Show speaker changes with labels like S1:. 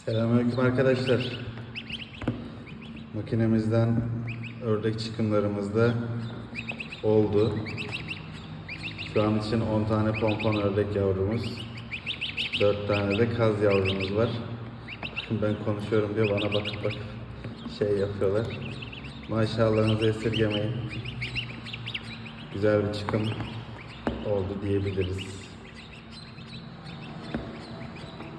S1: Selamünaleyküm arkadaşlar. Makinemizden ördek çıkımlarımız da oldu. Şu an için 10 tane pompon ördek yavrumuz, 4 tane de kaz yavrumuz var. Ben konuşuyorum diye bana bakıp şey yapıyorlar. Maşallahınızı esirgemeyin. Güzel bir çıkım oldu diyebiliriz.